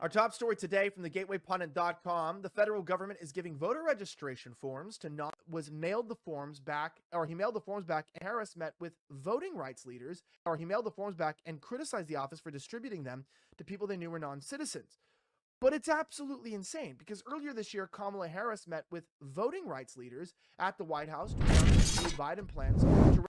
Our top story today from thegatewaypundit.com. The federal government is giving voter registration forms to not was mailed the forms back, or he mailed the forms back. Harris met with voting rights leaders, or he mailed the forms back and criticized the office for distributing them to people they knew were non-citizens. But it's absolutely insane because earlier this year, Kamala Harris met with voting rights leaders at the White House to discuss Biden plans to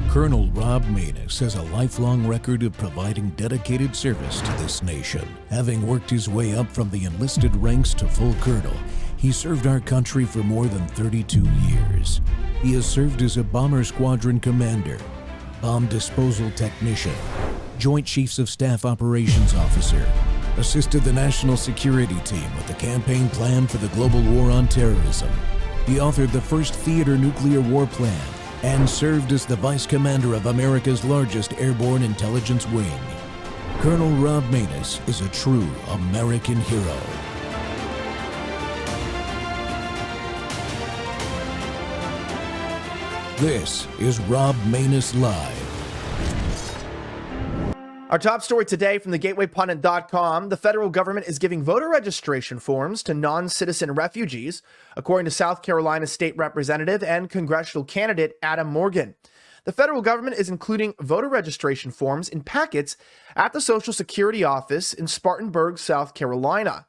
Colonel Rob Maness has a lifelong record of providing dedicated service to this nation. Having worked his way up from the enlisted ranks to full colonel, he served our country for more than 32 years. He has served as a bomber squadron commander, bomb disposal technician, Joint Chiefs of Staff Operations Officer, assisted the National Security Team with the campaign plan for the global war on terrorism. He authored the first theater nuclear war plan and served as the Vice Commander of America's largest airborne intelligence wing. Colonel Rob Maness is a true American hero. This is Rob Maness Live. Our top story today from thegatewaypundit.com. The federal government is giving voter registration forms to non-citizen refugees, according to South Carolina State Representative and congressional candidate Adam Morgan. The federal government is including voter registration forms in packets at the Social Security office in Spartanburg, South Carolina.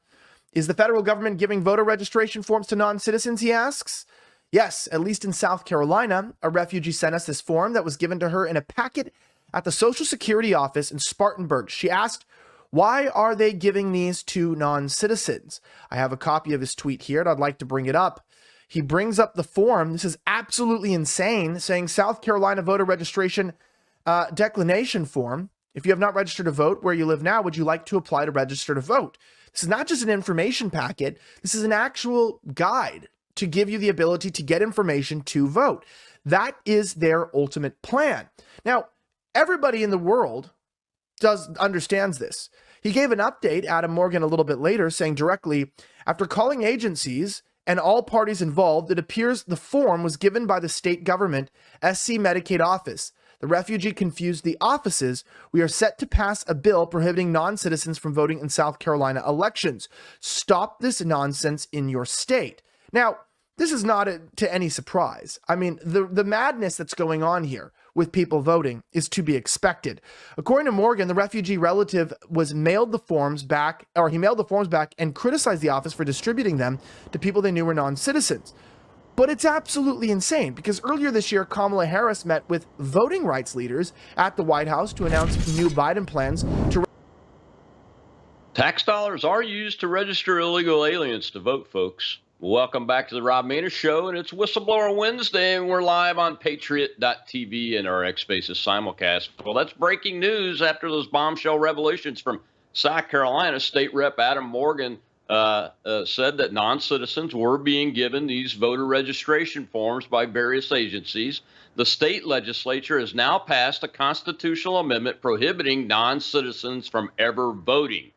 Is the federal government giving voter registration forms to non-citizens, he asks? Yes, at least in South Carolina, a refugee sent us this form that was given to her in a packet at the Social Security office in Spartanburg. She asked, why are they giving these to non-citizens? I have a copy of his tweet here, and I'd like to bring it up. He brings up the form. This is absolutely insane, saying South Carolina voter registration declination form. If you have not registered to vote where you live now, would you like to apply to register to vote? This is not just an information packet. This is an actual guide to give you the ability to get information to vote. That is their ultimate plan. Now, everybody in the world understands this. He gave an update, Adam Morgan, a little bit later, saying directly, after calling agencies and all parties involved, it appears the form was given by the state government SC Medicaid office. The refugee confused the offices. We are set to pass a bill prohibiting non-citizens from voting in South Carolina elections. Stop this nonsense in your state. Now, this is not to any surprise. I mean, the madness that's going on here with people voting is to be expected. According to Morgan, the refugee relative was mailed the forms back, or he mailed the forms back and criticized the office for distributing them to people they knew were non-citizens. But it's absolutely insane because earlier this year, Kamala Harris met with voting rights leaders at the White House to announce new Biden plans to... Tax dollars are used to register illegal aliens to vote, folks. Welcome back to the Rob Maness Show, and it's Whistleblower Wednesday, and we're live on Patriot.tv and our X Spaces simulcast. Well, that's breaking news after those bombshell revelations from South Carolina. State Rep Adam Morgan said that non-citizens were being given these voter registration forms by various agencies. The state legislature has now passed a constitutional amendment prohibiting non-citizens from ever voting.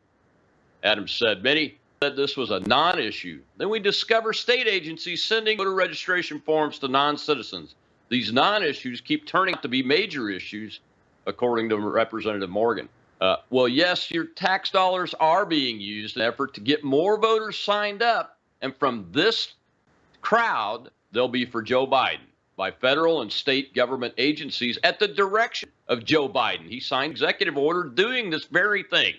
Adam said many said this was a non-issue. Then we discover state agencies sending voter registration forms to non-citizens. These non-issues keep turning out to be major issues, according to Representative Morgan. Well, yes, your tax dollars are being used in an effort to get more voters signed up. And from this crowd, they'll be for Joe Biden by federal and state government agencies at the direction of Joe Biden. He signed an executive order doing this very thing.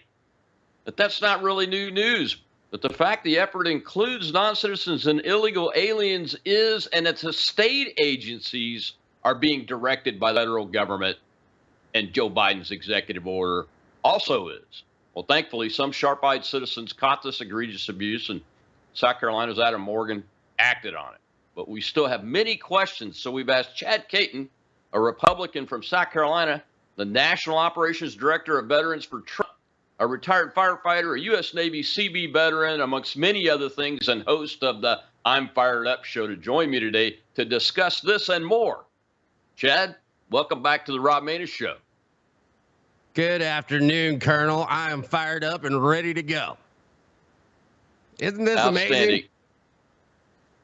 But that's not really new news. But the fact the effort includes non-citizens and illegal aliens is, and it's the state agencies are being directed by the federal government, and Joe Biden's executive order also is. Well, thankfully, some sharp-eyed citizens caught this egregious abuse, and South Carolina's Adam Morgan acted on it. But we still have many questions, so we've asked Chad Caton, a Republican from South Carolina, the National Operations Director of Veterans for Trump, a retired firefighter, a U.S. Navy CB veteran, amongst many other things, and host of the I'm Fired Up show, to join me today to discuss this and more. Chad, welcome back to the Rob Maness Show. Good afternoon, Colonel. I am fired up and ready to go. Isn't this amazing?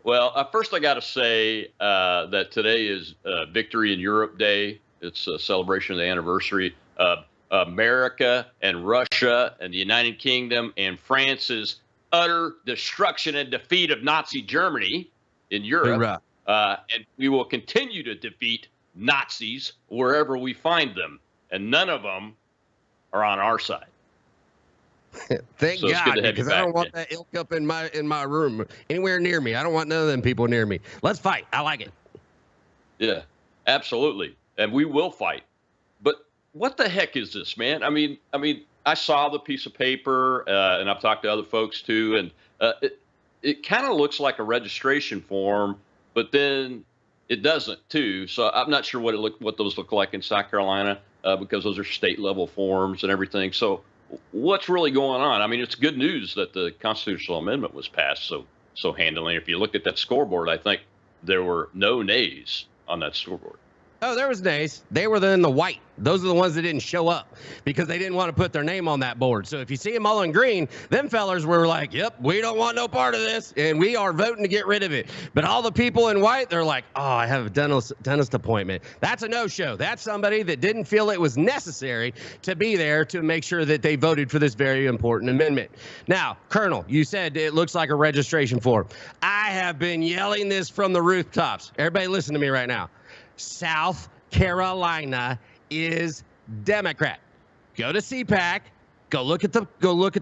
Well, first I got to say that today is Victory in Europe Day. It's a celebration of the anniversary of America and Russia and the United Kingdom and France's utter destruction and defeat of Nazi Germany in Europe. And we will continue to defeat Nazis wherever we find them. And none of them are on our side. Thank God, because I don't want that ilk up in my room, anywhere near me. I don't want none of them people near me. Let's fight. I like it. Yeah, absolutely. and we will fight. But what the heck is this, man? I mean, I saw the piece of paper, and I've talked to other folks too, and it kind of looks like a registration form, but then it doesn't too. So I'm not sure what those look like in South Carolina, because those are state level forms and everything. So what's really going on? I mean, it's good news that the constitutional amendment was passed so handily. If you look at that scoreboard, I think there were no nays on that scoreboard. Oh, there was nays. They were in the white. Those are the ones that didn't show up because they didn't want to put their name on that board. So if you see them all in green, them fellers were like, yep, we don't want no part of this, and we are voting to get rid of it. But all the people in white, they're like, oh, I have a dentist appointment. That's a no-show. That's somebody that didn't feel it was necessary to be there to make sure that they voted for this very important amendment. Now, Colonel, you said it looks like a registration form. I have been yelling this from the rooftops. Everybody listen to me right now. South Carolina is Democrat. Go to CPAC. Go look at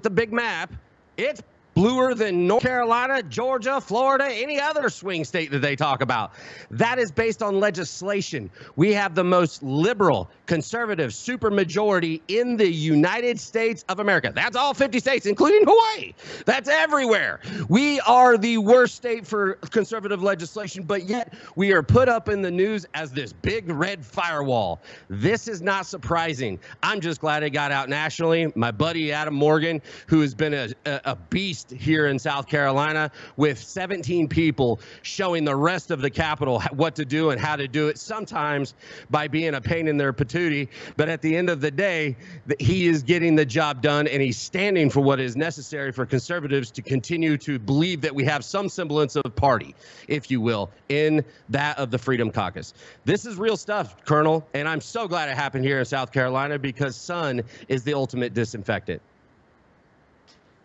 the big map. It's bluer than North Carolina, Georgia, Florida, any other swing state that they talk about. That is based on legislation. We have the most liberal, conservative supermajority in the United States of America. That's all 50 states, including Hawaii. That's everywhere. We are the worst state for conservative legislation, but yet we are put up in the news as this big red firewall. This is not surprising. I'm just glad it got out nationally. My buddy Adam Morgan, who has been a beast here in South Carolina, with 17 people showing the rest of the Capitol what to do and how to do it, sometimes by being a pain in their patootie. But at the end of the day, he is getting the job done, and he's standing for what is necessary for conservatives to continue to believe that we have some semblance of party, if you will, in that of the Freedom Caucus. This is real stuff, Colonel, and I'm so glad it happened here in South Carolina because sun is the ultimate disinfectant.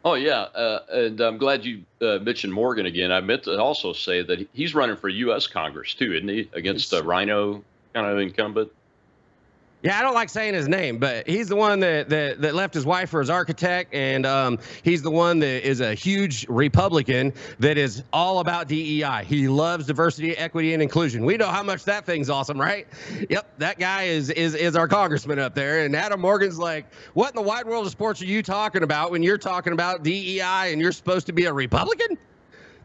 Oh, yeah. And I'm glad you mentioned Morgan again. I meant to also say that he's running for U.S. Congress, too, isn't he? Against a Rhino kind of incumbent. Yeah, I don't like saying his name, but he's the one that left his wife for his architect, and he's the one that is a huge Republican that is all about DEI. He loves diversity, equity, and inclusion. We know how much that thing's awesome, right? Yep, that guy is our congressman up there, and Adam Morgan's like, what in the wide world of sports are you talking about when you're talking about DEI and you're supposed to be a Republican?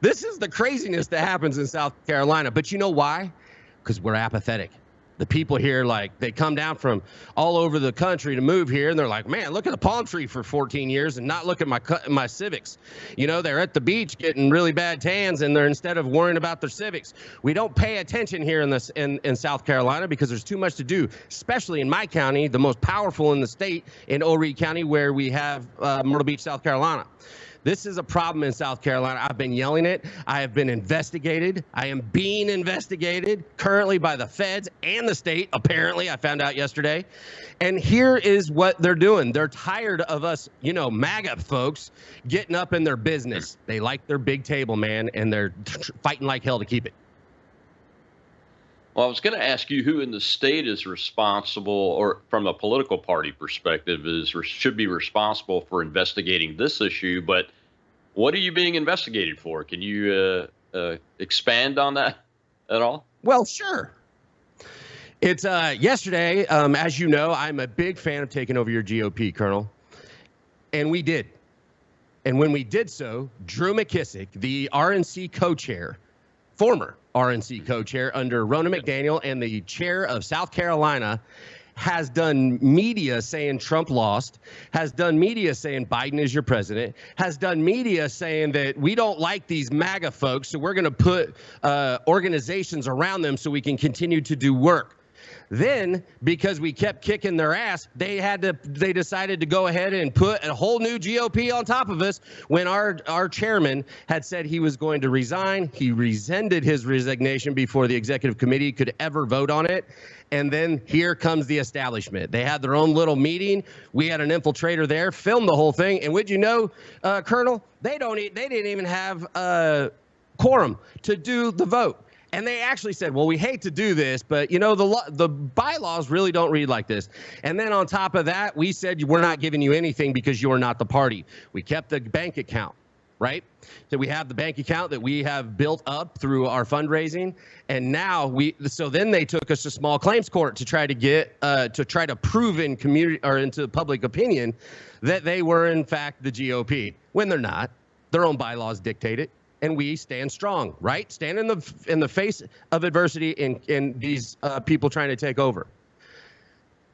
This is the craziness that happens in South Carolina, but you know why? Because we're apathetic. The people here, like, they come down from all over the country to move here, and they're like, man, look at a palm tree for 14 years and not look at my civics. You know, they're at the beach getting really bad tans, and they're instead of worrying about their civics. We don't pay attention here in South Carolina because there's too much to do, especially in my county, the most powerful in the state, in Horry County, where we have Myrtle Beach, South Carolina. This is a problem in South Carolina. I've been yelling it. I have been investigated. I am being investigated currently by the feds and the state, apparently. I found out yesterday. And here is what they're doing. They're tired of us, you know, MAGA folks getting up in their business. They like their big table, man, and they're fighting like hell to keep it. Well, I was going to ask you who in the state is responsible, or from a political party perspective, should be responsible for investigating this issue. But what are you being investigated for? Can you expand on that at all? Well, sure. It's yesterday, as you know, I'm a big fan of taking over your GOP, Colonel. And we did. And when we did so, Drew McKissick, the RNC co-chair, former RNC co-chair under Ronna McDaniel and the chair of South Carolina, has done media saying Trump lost, has done media saying Biden is your president, has done media saying that we don't like these MAGA folks, so we're going to put organizations around them so we can continue to do work. Then, because we kept kicking their ass, they decided to go ahead and put a whole new GOP on top of us when our chairman had said he was going to resign. He rescinded his resignation before the executive committee could ever vote on it. And then here comes the establishment. They had their own little meeting. We had an infiltrator there, filmed the whole thing. And would you know, Colonel, they didn't even have a quorum to do the vote. And they actually said, well, we hate to do this, but, you know, the bylaws really don't read like this. And then on top of that, we said, we're not giving you anything because you're not the party. We kept the bank account. right? So we have the bank account that we have built up through our fundraising, and now then they took us to small claims court to try to prove in community or into public opinion that they were in fact the GOP, when they're not. Their own bylaws dictate it, and we stand strong, right? Stand in the face of adversity in these people trying to take over.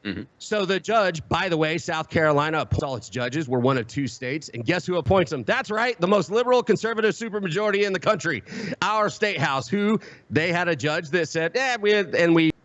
Mm-hmm. So the judge, by the way, South Carolina appoints all its judges. We're one of 2 states. And guess who appoints them? That's right. The most liberal conservative supermajority in the country, our state house, who they had a judge that said,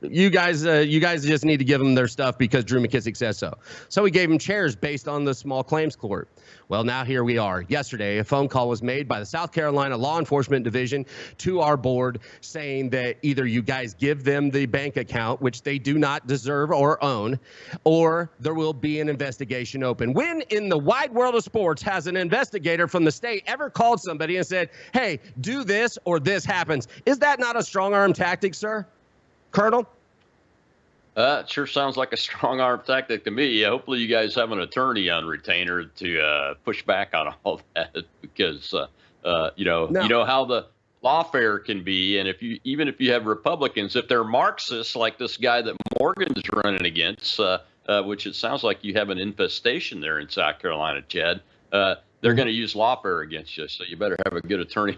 you guys just need to give them their stuff because Drew McKissick says so. So we gave them chairs based on the small claims court. Well, now here we are. Yesterday, a phone call was made by the South Carolina Law Enforcement Division to our board saying that either you guys give them the bank account, which they do not deserve or own, or there will be an investigation open. When in the wide world of sports has an investigator from the state ever called somebody and said, hey, do this or this happens? Is that not a strong arm tactic, sir? Colonel? It sure sounds like a strong arm tactic to me. Hopefully you guys have an attorney on retainer to push back on all that, because you know how the lawfare can be. And even if you have Republicans, if they're Marxists like this guy that Morgan's running against, which it sounds like you have an infestation there in South Carolina, Chad, they're going to use lawfare against you. So you better have a good attorney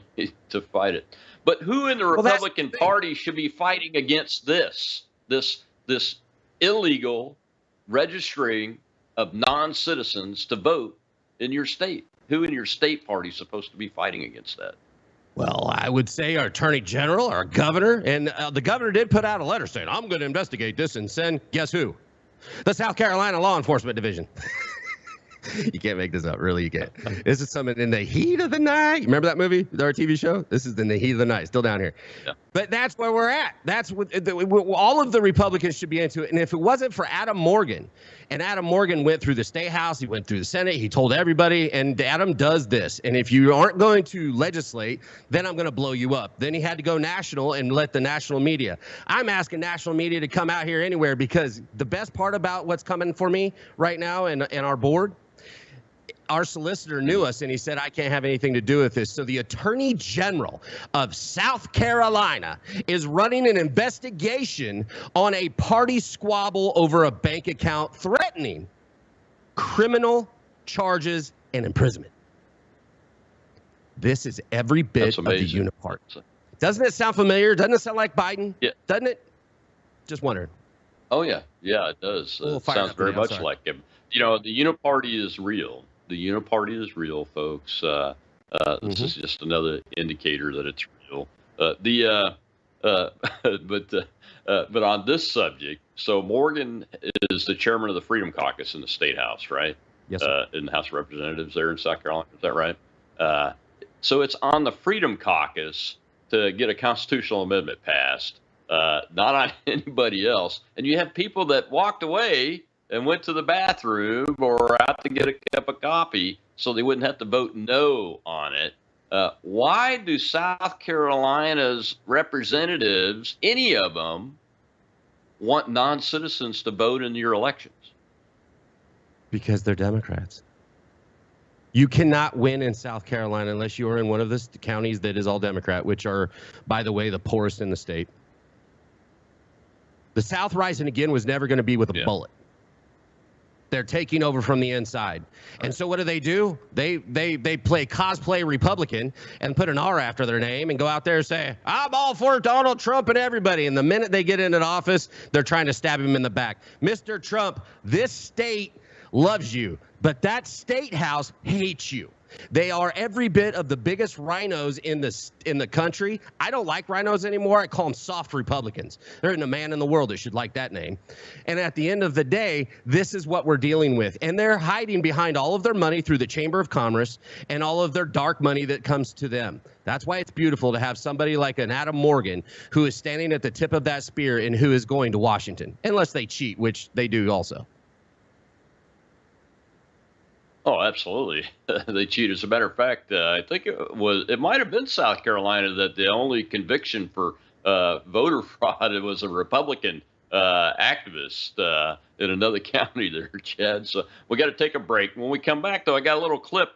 to fight it. But who in the Republican Party should be fighting against this illegal registering of non-citizens to vote in your state? Who in your state party is supposed to be fighting against that? Well, I would say our attorney general, our governor, and the governor did put out a letter saying, I'm going to investigate this and send, guess who? The South Carolina Law Enforcement Division. You can't make this up. Really, you can't. This is something in the heat of the night. Remember that movie, our TV show? This is in the heat of the night, still down here. Yeah. But that's where we're at. That's what all of the Republicans should be into it. And if it wasn't for Adam Morgan, and Adam Morgan went through the State House, he went through the Senate, he told everybody, and Adam does this. And if you aren't going to legislate, then I'm going to blow you up. Then he had to go national and let the national media. I'm asking national media to come out here anywhere, because the best part about what's coming for me right now and our board, our solicitor knew us, and he said, I can't have anything to do with this. So the Attorney General of South Carolina is running an investigation on a party squabble over a bank account, threatening criminal charges and imprisonment. This is every bit of the unipart. Doesn't it sound familiar? Doesn't it sound like Biden? Yeah. Doesn't it? Just wondering. Oh, yeah. Yeah, it does. It sounds very much like him. You know, the uniparty is real. The uniparty is real, folks. This is just another indicator that it's real. But on this subject, so Morgan is the chairman of the Freedom Caucus in the State House, right? Yes. In the House of Representatives there in South Carolina. Is that right? So it's on the Freedom Caucus to get a constitutional amendment passed, not on anybody else. And you have people that walked away and went to the bathroom or out to get a cup of coffee so they wouldn't have to vote no on it. Why do South Carolina's representatives, any of them, want non-citizens to vote in your elections? Because they're Democrats. You cannot win in South Carolina unless you are in one of the counties that is all Democrat, which are, by the way, the poorest in the state. The South Rising Again was never going to be with a bullet. They're taking over from the inside. And so what do? They play cosplay Republican and put an R after their name and go out there and say, I'm all for Donald Trump and everybody. And the minute they get into office, they're trying to stab him in the back. Mr. Trump, this state loves you, but that state house hates you. They are every bit of the biggest rhinos in the country. I don't like rhinos anymore. I call them soft Republicans. There isn't a man in the world that should like that name. And at the end of the day, this is what we're dealing with. And they're hiding behind all of their money through the Chamber of Commerce and all of their dark money that comes to them. That's why it's beautiful to have somebody like an Adam Morgan who is standing at the tip of that spear and who is going to Washington, unless they cheat, which they do also. Oh, absolutely. They cheat. As a matter of fact, I think it might have been South Carolina that the only conviction for voter fraud was a Republican activist in another county there, Chad. So we got to take a break. When we come back, though, I got a little clip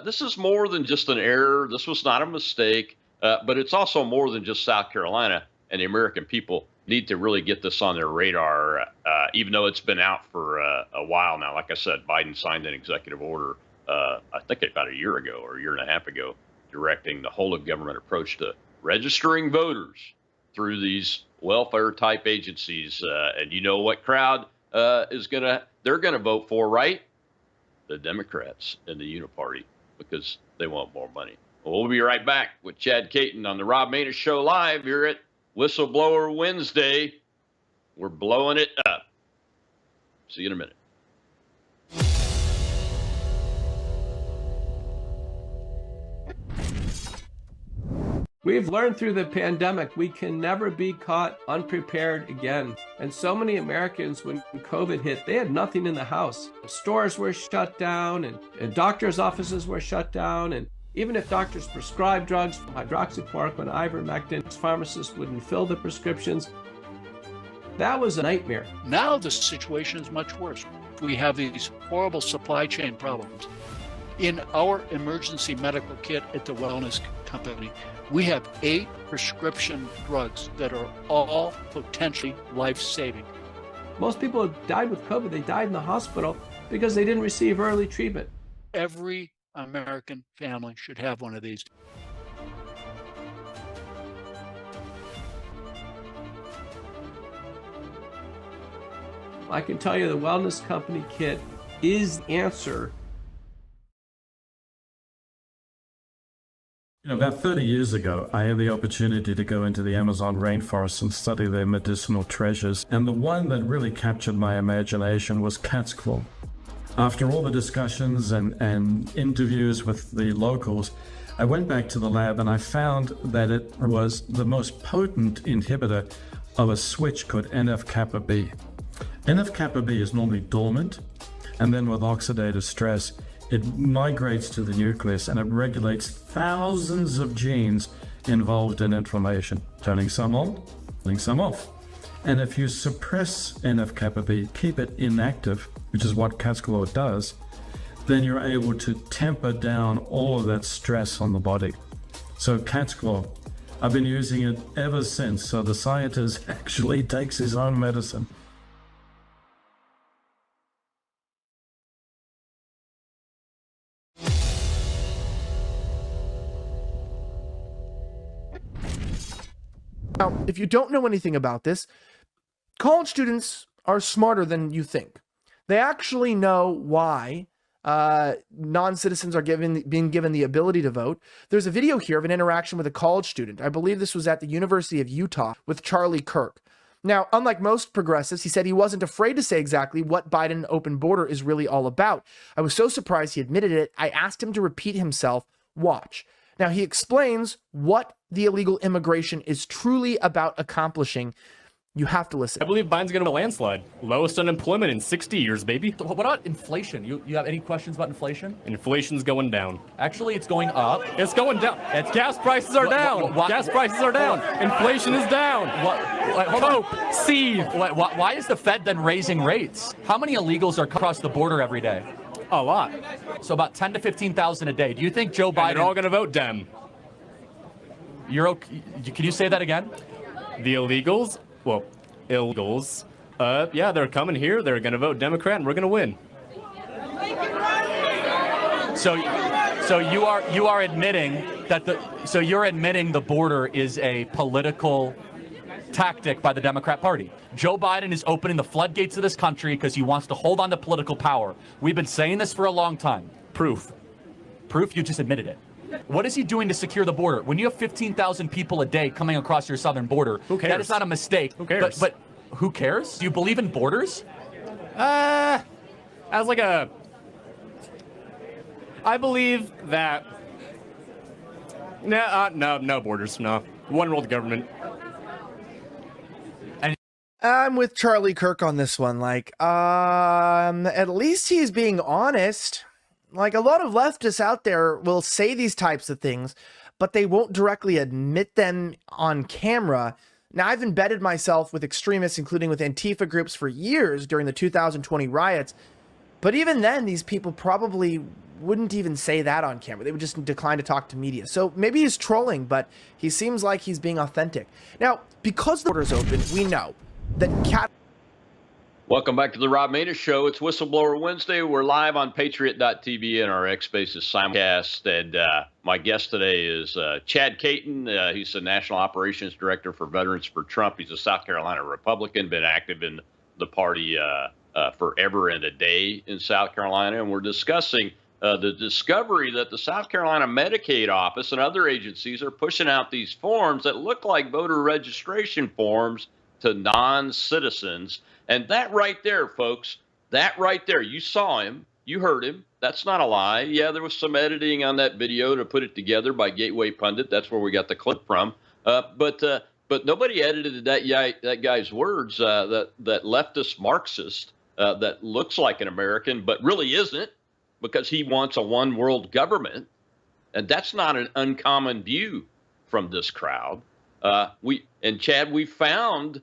this is more than just an error. This was not a mistake, but it's also more than just South Carolina, and the American people need to really get this on their radar, even though it's been out for a while now. Like I said, Biden signed an executive order, I think about a year ago or a year and a half ago, directing the whole of government approach to registering voters through these welfare type agencies. And you know what crowd they're going to vote for, right? The Democrats and the Uniparty, because they want more money. Well, we'll be right back with Chad Caton on the Rob Maness Show live here at Whistleblower Wednesday. We're blowing it up. See you in a minute. We've learned through the pandemic we can never be caught unprepared again. And so many Americans, when COVID hit, they had nothing in the house. Stores were shut down and doctors' offices were shut down. And even if doctors prescribed drugs, hydroxychloroquine, ivermectin, pharmacists wouldn't fill the prescriptions. That was a nightmare. Now the situation is much worse. We have these horrible supply chain problems. In our emergency medical kit at the Wellness Company, we have 8 prescription drugs that are all potentially life-saving. Most people who died with COVID, they died in the hospital because they didn't receive early treatment. Every American family should have one of these. I can tell you the Wellness Company kit is the answer. About 30 years ago, I had the opportunity to go into the Amazon rainforest and study their medicinal treasures, and the one that really captured my imagination was cat's claw. After all the discussions and interviews with the locals, I went back to the lab and I found that it was the most potent inhibitor of a switch called NF-kappa B. NF-kappa B is normally dormant, and then with oxidative stress, it migrates to the nucleus and it regulates thousands of genes involved in inflammation, turning some on, turning some off. And if you suppress NF-kappa B, keep it inactive, which is what cat's claw does, then you're able to temper down all of that stress on the body. So cat's claw, I've been using it ever since. So the scientist actually takes his own medicine. Now, if you don't know anything about this, college students are smarter than you think. They actually know why non-citizens are being given the ability to vote. There's a video here of an interaction with a college student. I believe this was at the University of Utah with Charlie Kirk. Now, unlike most progressives, he said he wasn't afraid to say exactly what Biden open border is really all about. I was so surprised he admitted it. I asked him to repeat himself. Watch. Now, he explains what the illegal immigration is truly about accomplishing. You have to listen. I believe Biden's going to landslide. Lowest unemployment in 60 years, baby. What about inflation? You have any questions about inflation? Inflation's going down. Actually, it's going up. It's going down. Gas prices are down. Gas prices are down. Inflation is down. Cope, seethe. Why is the Fed then raising rates? How many illegals are across the border every day? A lot. So about 10 to 15,000 a day. Do you think Joe Biden... And they're all going to vote Dem. You're okay? Can you say that again? The illegals? Well, illegals. Yeah, they're coming here. They're going to vote Democrat, and we're going to win. So you are admitting that you're admitting the border is a political tactic by the Democrat Party. Joe Biden is opening the floodgates of this country because he wants to hold on to political power. We've been saying this for a long time. Proof. Proof? You just admitted it. What is he doing to secure the border? When you have 15,000 people a day coming across your southern border, who cares? That is not a mistake. Who cares? But who cares? Do you believe in borders? I believe that... No borders, no. One world government. I'm with Charlie Kirk on this one. At least he's being honest. Like, a lot of leftists out there will say these types of things, but they won't directly admit them on camera. Now, I've embedded myself with extremists, including with Antifa groups, for years during the 2020 riots. But even then, these people probably wouldn't even say that on camera. They would just decline to talk to media. So maybe he's trolling, but he seems like he's being authentic. Now, because the border's open, we know that Welcome back to the Rob Maness Show. It's Whistleblower Wednesday. We're live on Patriot.tv and our X Spaces simulcast. And my guest today is Chad Caton. He's the National Operations Director for Veterans for Trump. He's a South Carolina Republican, been active in the party forever and a day in South Carolina. And we're discussing the discovery that the South Carolina Medicaid office and other agencies are pushing out these forms that look like voter registration forms to non-citizens. And that right there, folks, that right there, you saw him, you heard him. That's not a lie. Yeah, there was some editing on that video to put it together by Gateway Pundit. That's where we got the clip from. But nobody edited that guy's words. That leftist Marxist that looks like an American, but really isn't, because he wants a one world government. And that's not an uncommon view from this crowd. Chad, we found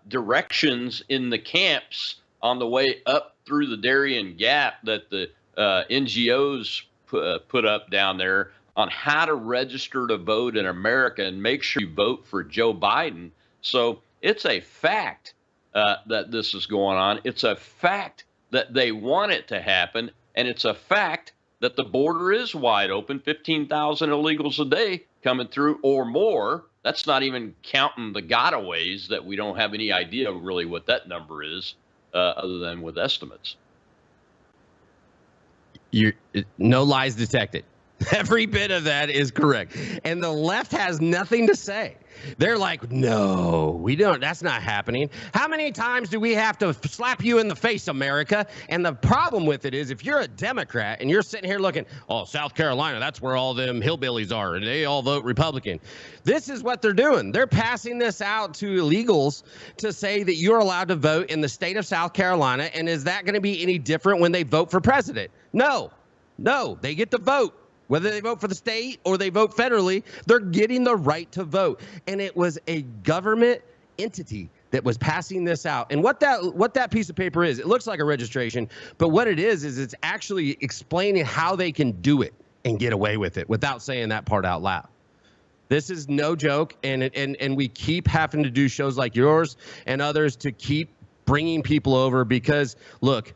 directions in the camps on the way up through the Darien Gap that the NGOs put up down there on how to register to vote in America and make sure you vote for Joe Biden. So it's a fact that this is going on. It's a fact that they want it to happen. And it's a fact that the border is wide open, 15,000 illegals a day coming through or more. That's not even counting the gotaways that we don't have any idea really what that number is, other than with estimates. No lies detected. Every bit of that is correct. And the left has nothing to say. They're like, no, we don't. That's not happening. How many times do we have to slap you in the face, America? And the problem with it is, if you're a Democrat and you're sitting here looking, oh, South Carolina, that's where all them hillbillies are, and they all vote Republican. This is what they're doing. They're passing this out to illegals to say that you're allowed to vote in the state of South Carolina. And is that going to be any different when they vote for president? No, they get to vote. Whether they vote for the state or they vote federally, they're getting the right to vote. And it was a government entity that was passing this out. And what that piece of paper is, it looks like a registration, but what it is it's actually explaining how they can do it and get away with it without saying that part out loud. This is no joke, and we keep having to do shows like yours and others to keep bringing people over because, look,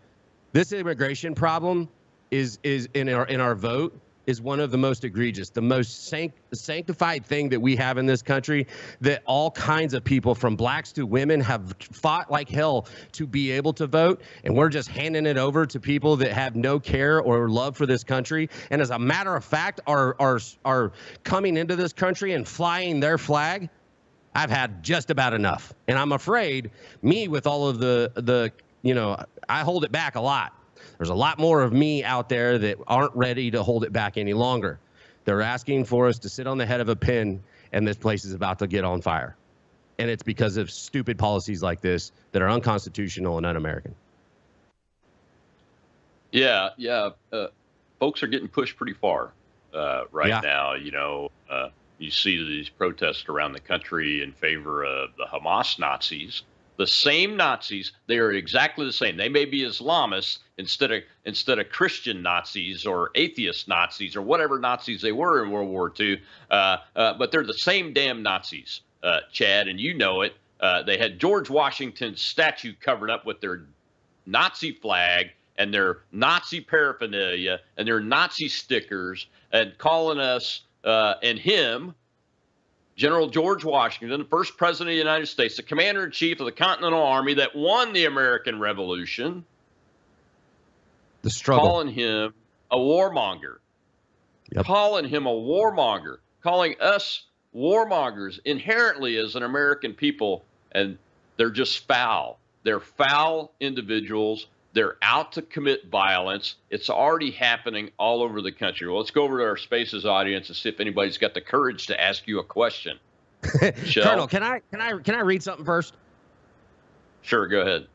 this immigration problem is in our vote is one of the most egregious, the most sanctified thing that we have in this country, that all kinds of people from blacks to women have fought like hell to be able to vote. And we're just handing it over to people that have no care or love for this country. And as a matter of fact, are coming into this country and flying their flag. I've had just about enough. And I'm afraid with all of the I hold it back a lot. There's a lot more of me out there that aren't ready to hold it back any longer. They're asking for us to sit on the head of a pin, and this place is about to get on fire. And it's because of stupid policies like this that are unconstitutional and un-American. Yeah. Folks are getting pushed pretty far now. You see these protests around the country in favor of the Hamas Nazis. The same Nazis, they are exactly the same. They may be Islamists instead of Christian Nazis or atheist Nazis or whatever Nazis they were in World War II, but they're the same damn Nazis, Chad, and you know it. They had George Washington's statue covered up with their Nazi flag and their Nazi paraphernalia and their Nazi stickers, and calling us and him, General George Washington, the first president of the United States, the commander-in-chief of the Continental Army that won the American Revolution, the struggle, calling him a warmonger, calling him a warmonger, calling us warmongers inherently as an American people, and they're just foul. They're foul individuals. They're out to commit violence. It's already happening all over the country. Well, let's go over to our Spaces audience and see if anybody's got the courage to ask you a question. Colonel, can I read something first? Sure, go ahead.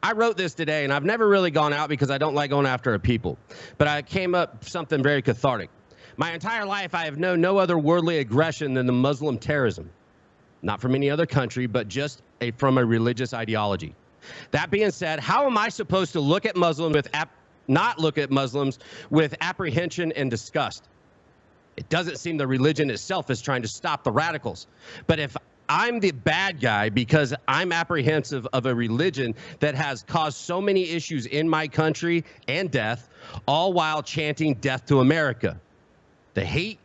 I wrote this today, and I've never really gone out because I don't like going after a people. But I came up something very cathartic. My entire life, I have known no other worldly aggression than the Muslim terrorism. Not from any other country, but just from a religious ideology. That being said, how am I supposed to look at Muslims not look at Muslims with apprehension and disgust? It doesn't seem the religion itself is trying to stop the radicals. But if I'm the bad guy because I'm apprehensive of a religion that has caused so many issues in my country and death, all while chanting death to America, the hate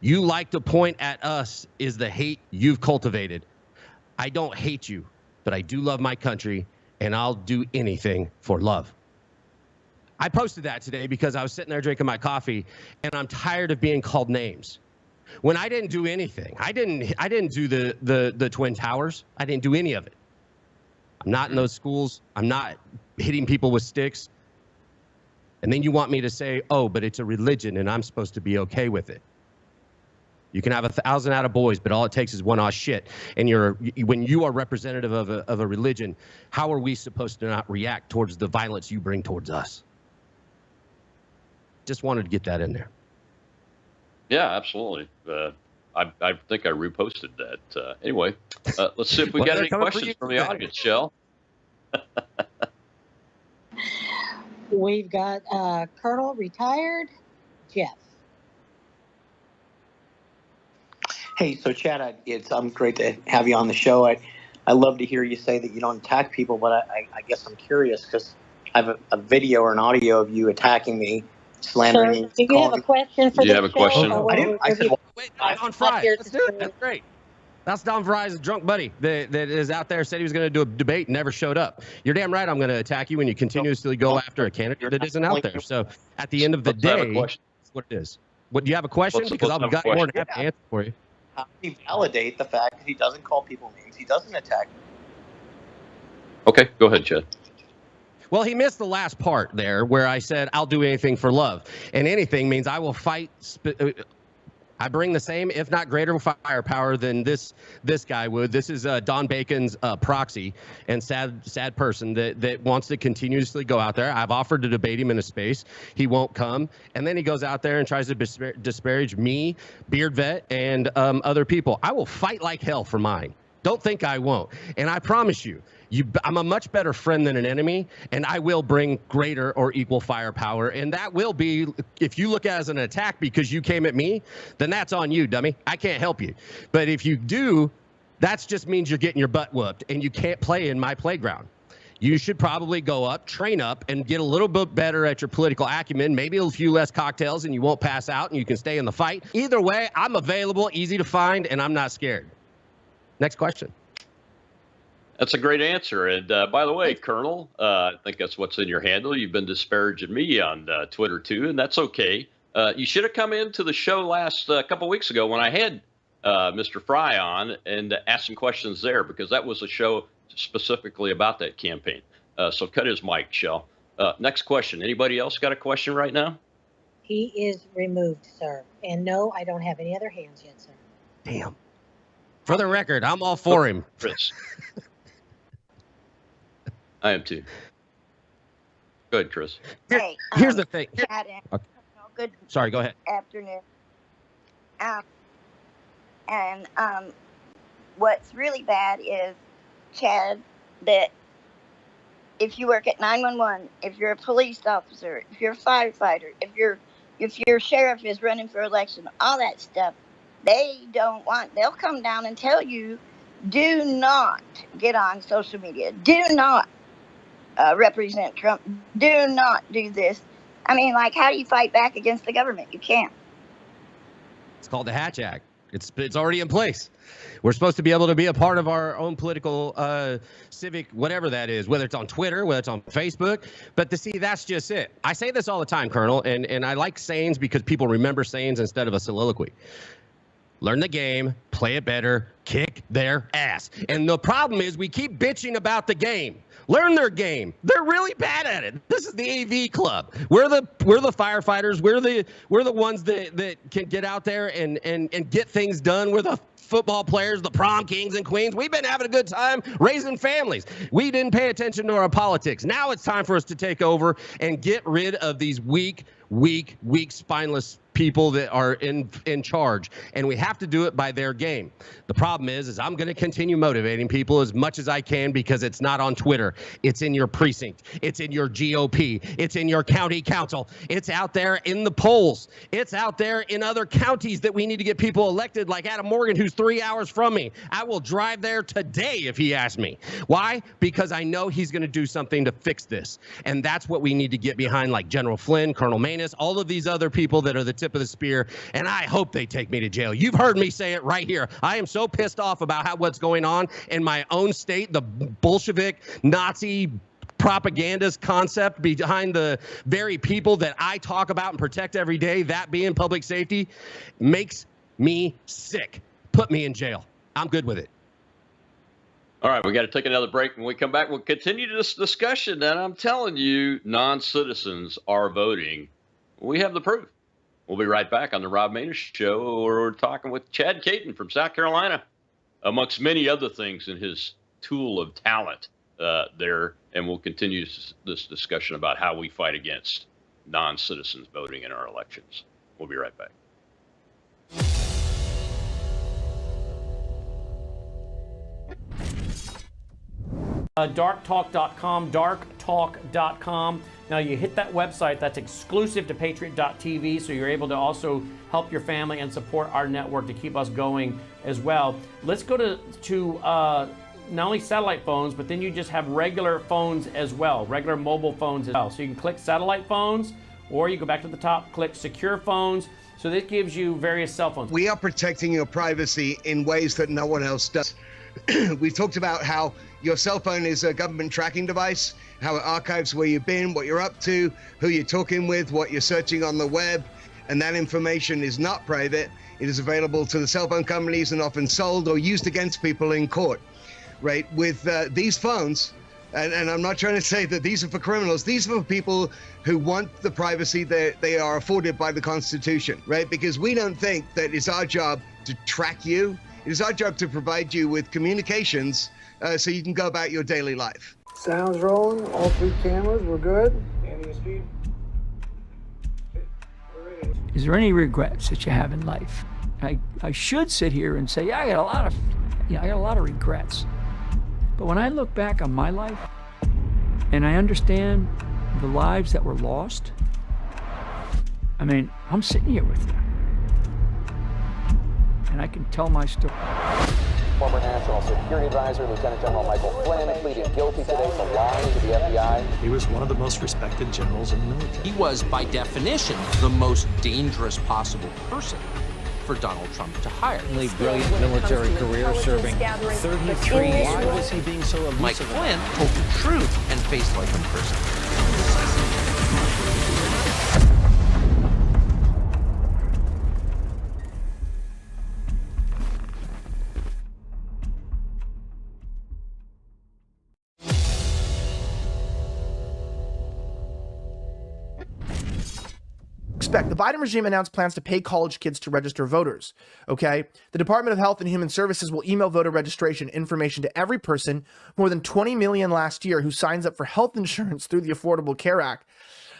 you like to point at us is the hate you've cultivated. I don't hate you, but I do love my country, and I'll do anything for love. I posted that today because I was sitting there drinking my coffee, and I'm tired of being called names. When I didn't do anything, I didn't do the Twin Towers. I didn't do any of it. I'm not in those schools. I'm not hitting people with sticks. And then you want me to say, oh, but it's a religion, and I'm supposed to be okay with it. You can have 1,000 attaboys, but all it takes is one off shit. And when you are representative of a religion, how are we supposed to not react towards the violence you bring towards us? Just wanted to get that in there. Yeah, absolutely. I think I reposted that. Anyway, let's see if we got any questions from the audience, Shell. We've got Colonel retired Jeff. Hey, so Chad, it's great to have you on the show. I love to hear you say that you don't attack people, but I guess I'm curious because I have a video or an audio of you attacking me, slandering me. Do you have a question for Do you have a question? I do. I said, Wait, Don Fry. Let's do it. That's great. That's Don Fry's drunk buddy that is out there, said he was going to do a debate, never showed up. You're damn right I'm going to attack you when you continuously go after a candidate that isn't out there. So at the end of the day, that's what it is. What, do you have a question? Because I've got more than happy to answer for you. How do you validate the fact that he doesn't call people names? He doesn't attack them. Okay, go ahead, Chad. Well, he missed the last part there where I said, I'll do anything for love. And anything means I will fight. I bring the same, if not greater, firepower than this guy would. This is Don Bacon's proxy and sad person that wants to continuously go out there. I've offered to debate him in a space. He won't come. And then he goes out there and tries to disparage me, Beard Vet, and other people. I will fight like hell for mine. Don't think I won't. And I promise you, I'm a much better friend than an enemy, and I will bring greater or equal firepower. And that will be, if you look at it as an attack because you came at me, then that's on you, dummy. I can't help you. But if you do, that just means you're getting your butt whooped, and you can't play in my playground. You should probably go up, train up, and get a little bit better at your political acumen, maybe a few less cocktails, and you won't pass out, and you can stay in the fight. Either way, I'm available, easy to find, and I'm not scared. Next question. That's a great answer. And by the way, Colonel, I think that's what's in your handle. You've been disparaging me on Twitter, too, and that's okay. You should have come into the show last couple weeks ago when I had Mr. Fry on and asked some questions there, because that was a show specifically about that campaign. So cut his mic, Shell. Next question. Anybody else got a question right now? He is removed, sir. And no, I don't have any other hands yet, sir. Damn. For the record, I'm all for him. Chris. I am too. Go ahead, Chris. Hey, here's the thing. Chad, Okay. Good Sorry, go ahead. afternoon. What's really bad is, Chad, that if you work at 911, if you're a police officer, if you're a firefighter, if your sheriff is running for election, all that stuff, they'll come down and tell you, do not get on social media. Do not represent Trump. Do not do this. I mean, like, how do you fight back against the government? You can't. It's called the Hatch Act. It's already in place. We're supposed to be able to be a part of our own political, civic, whatever that is, whether it's on Twitter, whether it's on Facebook. But see, that's just it. I say this all the time, Colonel, and I like sayings because people remember sayings instead of a soliloquy. Learn the game, play it better, kick their ass. And the problem is we keep bitching about the game. Learn their game. They're really bad at it. This is the AV club. We're the firefighters. We're the ones that can get out there and get things done. We're the football players, the prom kings and queens. We've been having a good time raising families. We didn't pay attention to our politics. Now it's time for us to take over and get rid of these weak, spineless people that are in charge, and we have to do it by their game. The problem is I'm going to continue motivating people as much as I can, because it's not on Twitter. It's in your precinct. It's in your GOP. It's in your county council. It's out there in the polls. It's out there in other counties that we need to get people elected, like Adam Morgan, who's 3 hours from me. I will drive there today if he asks me. Why? Because I know he's going to do something to fix this. And that's what we need to get behind, like General Flynn, Colonel Maness, all of these other people that are the tip of the spear. And I hope they take me to jail. You've heard me say it right here. I am so pissed off about what's going on in my own state, the Bolshevik, Nazi propagandist concept behind the very people that I talk about and protect every day, that being public safety, makes me sick. Put me in jail. I'm good with it. All right, we got to take another break. When we come back, we'll continue this discussion. And I'm telling you, non-citizens are voting. We have the proof. We'll be right back on the Rob Maness Show, where we're talking with Chad Caton from South Carolina, amongst many other things in his tool of talent there. And we'll continue this discussion about how we fight against non-citizens voting in our elections. We'll be right back. Darktalk.com, darktalk.com. Now you hit that website, that's exclusive to Patriot.tv, so you're able to also help your family and support our network to keep us going as well. Let's go to not only satellite phones, but then you just have regular phones as well, regular mobile phones as well. So you can click satellite phones, or you go back to the top, click secure phones. So this gives you various cell phones. We are protecting your privacy in ways that no one else does. We've talked about how your cell phone is a government tracking device, how it archives where you've been, what you're up to, who you're talking with, what you're searching on the web, and that information is not private. It is available to the cell phone companies and often sold or used against people in court, right? With these phones, and I'm not trying to say that these are for criminals, these are for people who want the privacy that they are afforded by the Constitution, right? Because we don't think that it's our job to track you. It is our job to provide you with communications so you can go about your daily life. Sounds rolling, all 3 cameras, we're good. Speed. Is there any regrets that you have in life? I should sit here and say, yeah, I got a lot of regrets. But when I look back on my life and I understand the lives that were lost, I mean, I'm sitting here with you. And I can tell my story. Former National Security Advisor Lieutenant General Michael Flynn pleaded guilty today for lying to the FBI. He was one of the most respected generals in the military. He was, by definition, the most dangerous possible person for Donald Trump to hire. A brilliant military career serving 33 years. Why was he being so elusive? Mike Flynn told the truth and faced life in prison. The Biden regime announced plans to pay college kids to register voters. Okay. The Department of Health and Human Services will email voter registration information to every person, more than 20 million last year, who signs up for health insurance through the Affordable Care Act.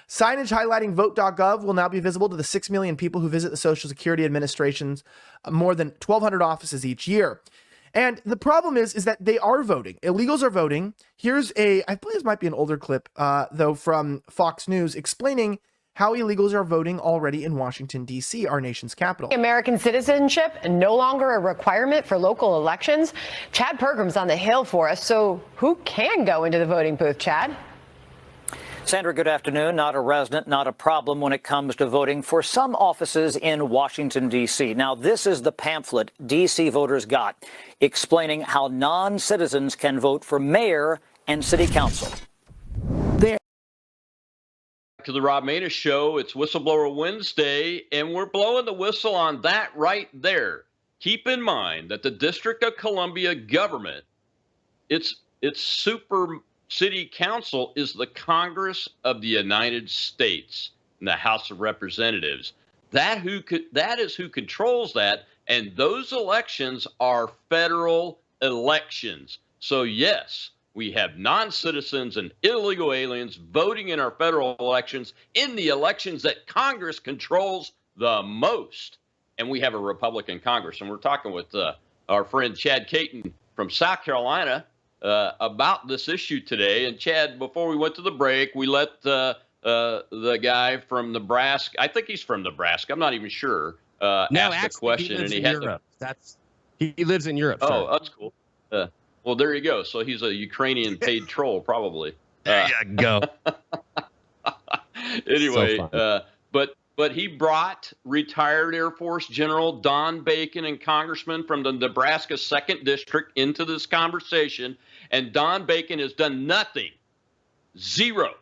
Signage highlighting vote.gov will now be visible to the 6 million people who visit the Social Security Administration's more than 1,200 offices each year. And the problem is that they are voting. Illegals are voting. Here's I believe this might be an older clip, though, from Fox News explaining how illegals are voting already in Washington, D.C., our nation's capital. American citizenship no longer a requirement for local elections. Chad Pergram's on the Hill for us. So who can go into the voting booth, Chad? Sandra, good afternoon. Not a resident, not a problem when it comes to voting for some offices in Washington, D.C. Now, this is the pamphlet D.C. voters got explaining how non-citizens can vote for mayor and city council. To the Rob Maness Show. It's Whistleblower Wednesday, and we're blowing the whistle on that right there. Keep in mind that the District of Columbia government, its super city council is the Congress of the United States and the House of Representatives. That is who controls that, and those elections are federal elections. So yes, we have non-citizens and illegal aliens voting in our federal elections, in the elections that Congress controls the most. And we have a Republican Congress. And we're talking with our friend Chad Caton from South Carolina about this issue today. And Chad, before we went to the break, we let the guy from Nebraska, I think he's from Nebraska, I'm not even sure, ask a question. He lives in Europe. He lives in Europe. Oh, that's cool. Well, there you go. So he's a Ukrainian paid troll, probably. There you go. Anyway, So but he brought retired Air Force General Don Bacon and congressman from the Nebraska 2nd District into this conversation. And Don Bacon has done nothing, zero,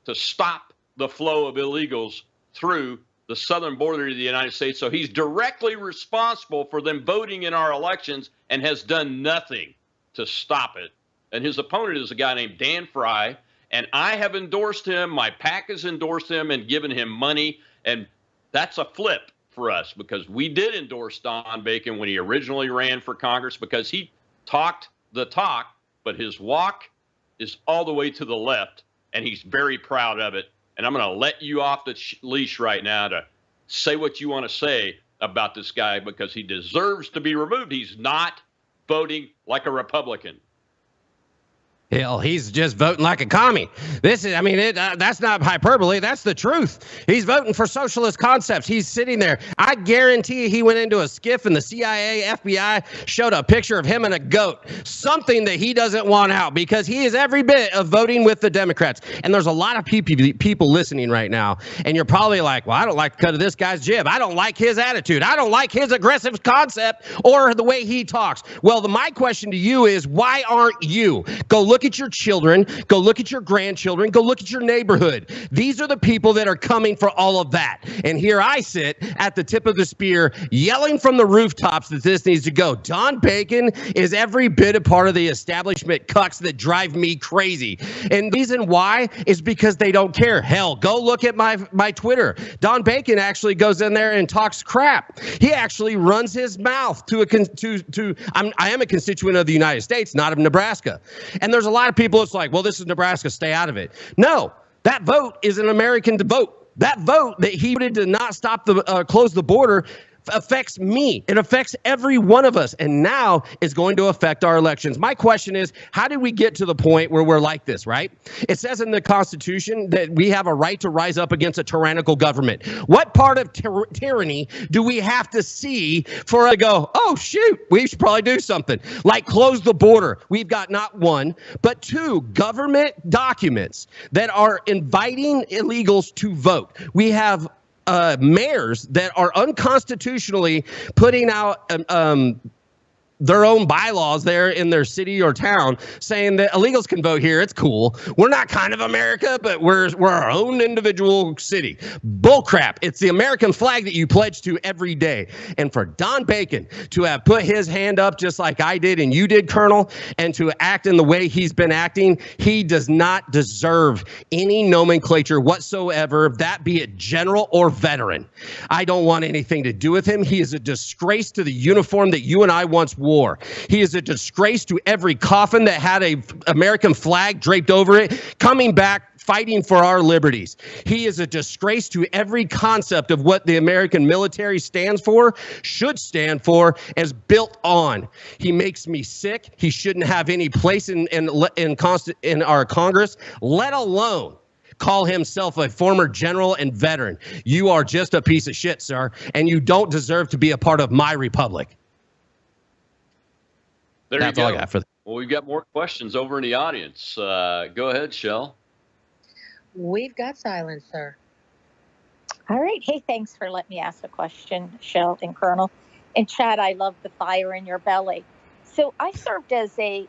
to stop the flow of illegals through the southern border of the United States. So he's directly responsible for them voting in our elections and has done nothing to stop it. And his opponent is a guy named Dan Fry. And I have endorsed him. My PAC has endorsed him and given him money. And that's a flip for us because we did endorse Don Bacon when he originally ran for Congress because he talked the talk, but his walk is all the way to the left, and he's very proud of it. And I'm going to let you off the leash right now to say what you want to say about this guy because he deserves to be removed. He's not voting like a Republican. Hell, he's just voting like a commie. This is, I mean, that's not hyperbole. That's the truth. He's voting for socialist concepts. He's sitting there. I guarantee he went into a skiff and the CIA, FBI showed a picture of him and a goat. Something that he doesn't want out because he is every bit of voting with the Democrats. And there's a lot of people listening right now. And you're probably like, well, I don't like the cut of this guy's jib. I don't like his attitude. I don't like his aggressive concept or the way he talks. Well, my question to you is, why aren't you? Go look at your children, go look at your grandchildren, go look at your neighborhood. These are the people that are coming for all of that. And here I sit at the tip of the spear yelling from the rooftops that this needs to go. Don Bacon is every bit a part of the establishment cucks that drive me crazy. And the reason why is because they don't care. Hell, go look at my Twitter. Don Bacon actually goes in there and talks crap. He actually runs his mouth to I am a constituent of the United States, not of Nebraska. And there's a lot of people, it's like, well, this is Nebraska, stay out of it. No, that vote is an American vote. That vote that he voted to not stop close the border affects me. It affects every one of us. And now it's going to affect our elections. My question is, how did we get to the point where we're like this, right? It says in the Constitution that we have a right to rise up against a tyrannical government. What part of tyranny do we have to see for us to go, oh, shoot, we should probably do something? Like close the border. We've got not one, but two government documents that are inviting illegals to vote. We have mayors that are unconstitutionally putting out their own bylaws there in their city or town saying that illegals can vote here. It's cool. We're not kind of America, but we're our own individual city. Bullcrap. It's the American flag that you pledge to every day. And for Don Bacon to have put his hand up just like I did and you did, Colonel, and to act in the way he's been acting, he does not deserve any nomenclature whatsoever, that be it general or veteran. I don't want anything to do with him. He is a disgrace to the uniform that you and I once wore. He is a disgrace to every coffin that had a American flag draped over it, coming back, fighting for our liberties. He is a disgrace to every concept of what the American military stands for, should stand for, as built on. He makes me sick. He shouldn't have any place in our Congress, let alone call himself a former general and veteran. You are just a piece of shit, sir, and you don't deserve to be a part of my republic. That's all I got for that. Well, we've got more questions over in the audience. Go ahead, Shell. We've got silence, sir. All right. Hey, thanks for letting me ask a question, Shell and Colonel. And Chad, I love the fire in your belly. So I served as a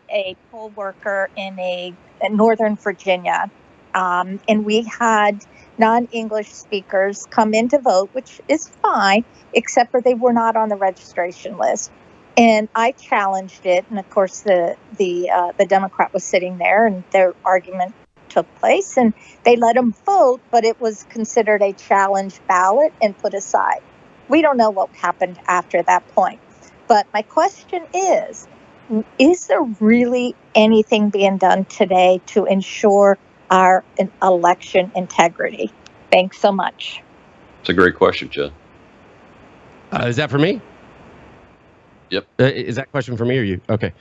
poll worker in Northern Virginia, and we had non-English speakers come in to vote, which is fine, except for they were not on the registration list. And I challenged it, and of course the Democrat was sitting there, and their argument took place, and they let them vote, but it was considered a challenge ballot and put aside. We don't know what happened after that point. But my question is there really anything being done today to ensure our election integrity? Thanks so much. It's a great question, Chad. Is that for me? Yep. Is that question for me or you? Okay.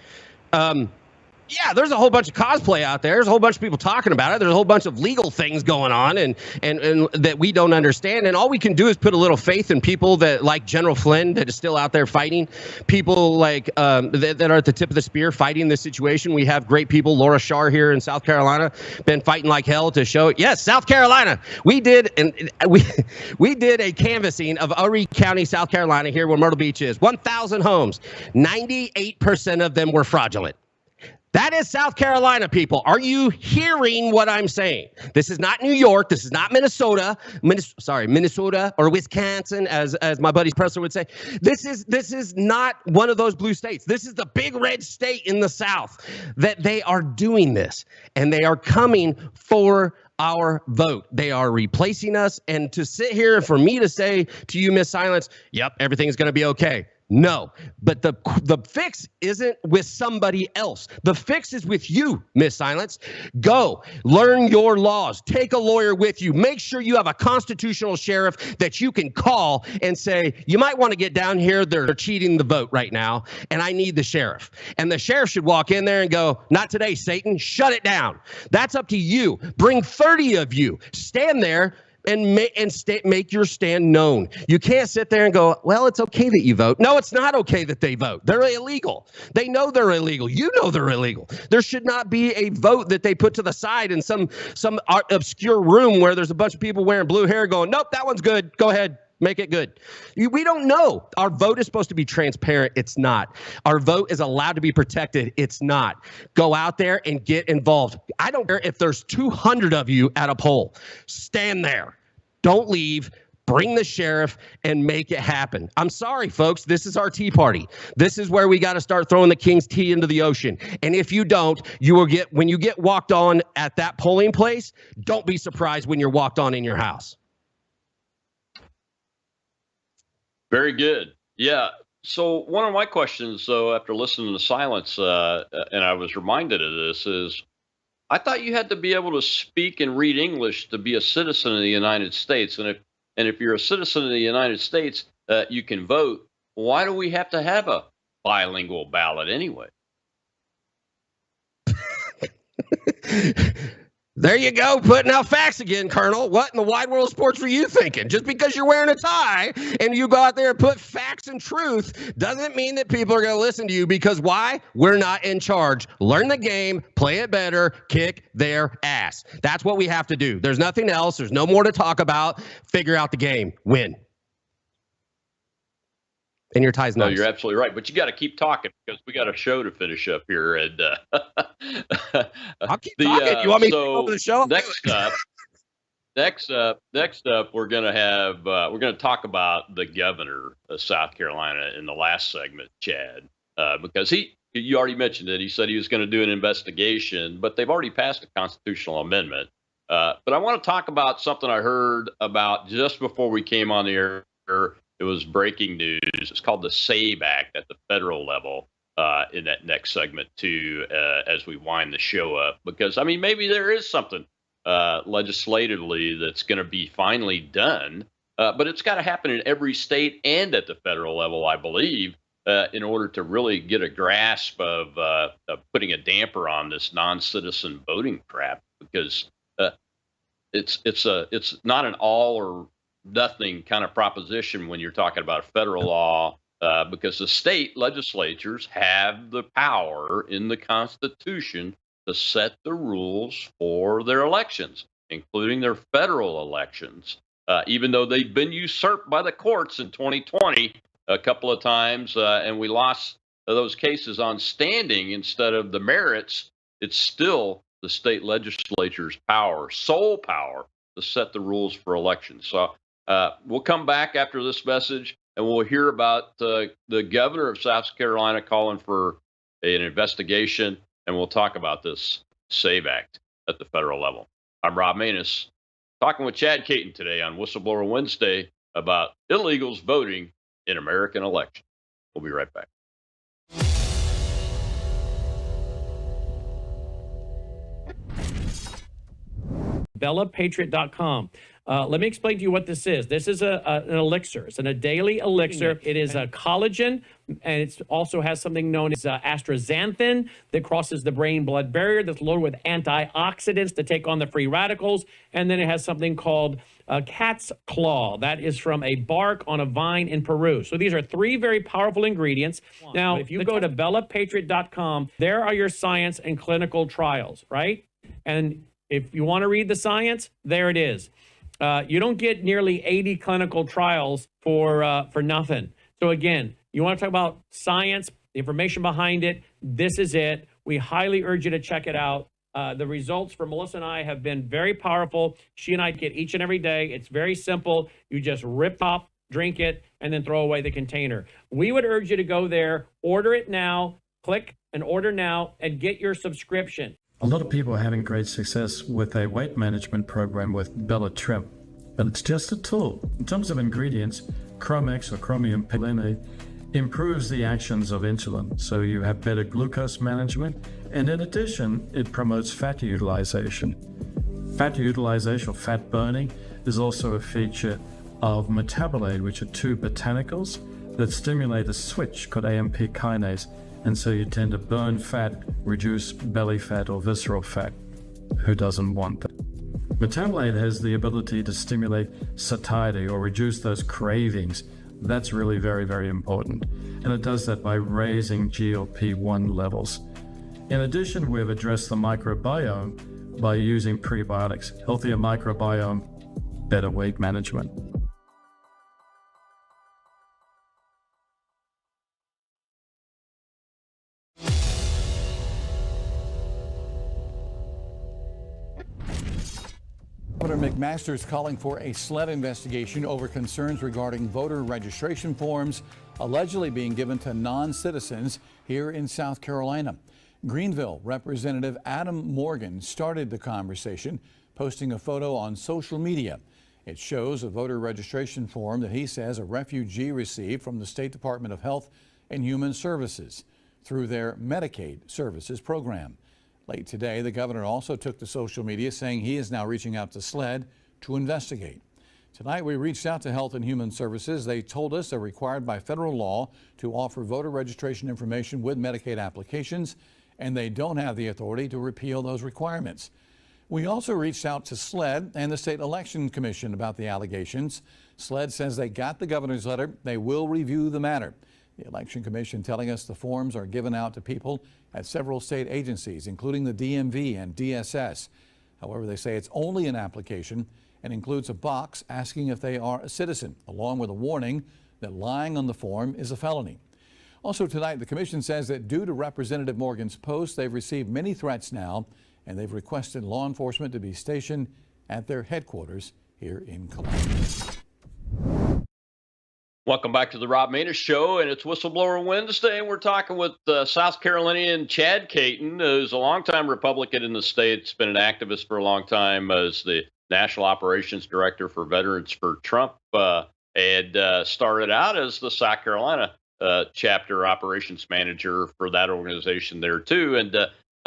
Yeah, there's a whole bunch of cosplay out there. There's a whole bunch of people talking about it. There's a whole bunch of legal things going on and that we don't understand. And all we can do is put a little faith in people that like General Flynn that is still out there fighting. People like that are at the tip of the spear fighting this situation. We have great people. Laura Shar here in South Carolina been fighting like hell to show it. Yes, South Carolina. We did we did a canvassing of Horry County, South Carolina, here where Myrtle Beach is. 1,000 homes. 98% of them were fraudulent. That is South Carolina, people. Are you hearing what I'm saying? This is not New York. This is not Minnesota. Minnesota or Wisconsin, as my buddy Presser would say. This is not one of those blue states. This is the big red state in the South that they are doing this, and they are coming for our vote. They are replacing us, and to sit here and for me to say to you, Miss Silence, yep, everything's going to be okay. No, but the fix isn't with somebody else. The fix is with you, Miss Silence. Go learn your laws. Take a lawyer with you. Make sure you have a constitutional sheriff that you can call and say, you might want to get down here. They're cheating the vote right now, and I need the sheriff. And the sheriff should walk in there and go, not today, Satan. Shut it down. That's up to you. Bring 30 of you. Stand there and make your stand known. You can't sit there and go, well, it's okay that you vote. No, it's not okay that they vote. They're illegal. They know they're illegal. You know they're illegal. There should not be a vote that they put to the side in some obscure room where there's a bunch of people wearing blue hair going, nope, that one's good. Go ahead. Make it good. We don't know. Our vote is supposed to be transparent. It's not. Our vote is allowed to be protected. It's not. Go out there and get involved. I don't care if there's 200 of you at a poll. Stand there. Don't leave. Bring the sheriff and make it happen. I'm sorry, folks. This is our Tea Party. This is where we got to start throwing the king's tea into the ocean. And if you don't, you will get, when you get walked on at that polling place, don't be surprised when you're walked on in your house. Very good. Yeah. So one of my questions, though, after listening to Silence, and I was reminded of this, is I thought you had to be able to speak and read English to be a citizen of the United States. And if you're a citizen of the United States, you can vote. Why do we have to have a bilingual ballot anyway? There you go, putting out facts again, Colonel. What in the wide world of sports were you thinking? Just because you're wearing a tie and you go out there and put facts and truth doesn't mean that people are going to listen to you, because why? We're not in charge. Learn the game, play it better, kick their ass. That's what we have to do. There's nothing else. There's no more to talk about. Figure out the game. Win. And your tie's nice. No, you're absolutely right. But you got to keep talking because we got a show to finish up here. And I'll keep talking. You want me to go over the show? Next up, we're going to talk about the governor of South Carolina in the last segment, Chad, because you already mentioned it. He said he was going to do an investigation, but they've already passed a constitutional amendment. But I want to talk about something I heard about just before we came on the air. It was breaking news. It's called the SAVE Act at the federal level in that next segment, too, as we wind the show up. Because, I mean, maybe there is something legislatively that's going to be finally done, but it's got to happen in every state and at the federal level, I believe, in order to really get a grasp of putting a damper on this non-citizen voting crap. Because it's not an all or nothing kind of proposition when you're talking about federal law, because the state legislatures have the power in the Constitution to set the rules for their elections, including their federal elections, even though they've been usurped by the courts in 2020 a couple of times, and we lost those cases on standing instead of the merits. It's still the state legislature's power, sole power, to set the rules for elections. So we'll come back after this message, and we'll hear about the governor of South Carolina calling for an investigation, and we'll talk about this SAVE Act at the federal level. I'm Rob Maness, talking with Chad Caton today on Whistleblower Wednesday about illegals voting in American elections. We'll be right back. bellapatriot.com. Let me explain to you what this is. This is an elixir. It's a daily elixir. It is a collagen, and it also has something known as astaxanthin that crosses the brain-blood barrier, that's loaded with antioxidants to take on the free radicals. And then it has something called cat's claw. That is from a bark on a vine in Peru. So these are three very powerful ingredients. Now, if you go to bellapatriot.com, there are your science and clinical trials, right? And if you want to read the science, there it is. You don't get nearly 80 clinical trials for nothing. So again, you want to talk about science, the information behind it, this is it. We highly urge you to check it out. The results for Melissa and I have been very powerful. She and I get each and every day. It's very simple. You just rip up, drink it, and then throw away the container. We would urge you to go there, order it now, click and order now, and get your subscription. A lot of people are having great success with a weight management program with Bella Trim, but it's just a tool. In terms of ingredients, Chromex or chromium picolinate improves the actions of insulin, so you have better glucose management, and in addition, it promotes fat utilization. Fat utilization or fat burning is also a feature of metabolite, which are two botanicals that stimulate a switch called AMP kinase, and so you tend to burn fat, reduce belly fat or visceral fat. Who doesn't want that? Metabolite has the ability to stimulate satiety or reduce those cravings. That's really very, very important. And it does that by raising GLP-1 levels. In addition, we've addressed the microbiome by using prebiotics. Healthier microbiome, better weight management. Governor McMaster is calling for a SLED investigation over concerns regarding voter registration forms allegedly being given to non-citizens here in South Carolina. Greenville Representative Adam Morgan started the conversation, posting a photo on social media. It shows a voter registration form that he says a refugee received from the State Department of Health and Human Services through their Medicaid services program. Late today, the governor also took to social media saying he is now reaching out to SLED to investigate. Tonight, we reached out to Health and Human Services. They told us they're required by federal law to offer voter registration information with Medicaid applications, and they don't have the authority to repeal those requirements. We also reached out to SLED and the State Election Commission about the allegations. SLED says they got the governor's letter. They will review the matter. The Election Commission telling us the forms are given out to people at several state agencies, including the DMV and DSS. However, they say it's only an application and includes a box asking if they are a citizen, along with a warning that lying on the form is a felony. Also tonight, the commission says that due to Representative Morgan's post, they've received many threats now, and they've requested law enforcement to be stationed at their headquarters here in Columbus. Welcome back to the Rob Maness Show, and it's Whistleblower Wednesday, and we're talking with South Carolinian Chad Caton, who's a longtime Republican in the state. He's been an activist for a long time as the National Operations Director for Veterans for Trump, and started out as the South Carolina chapter operations manager for that organization there, too, and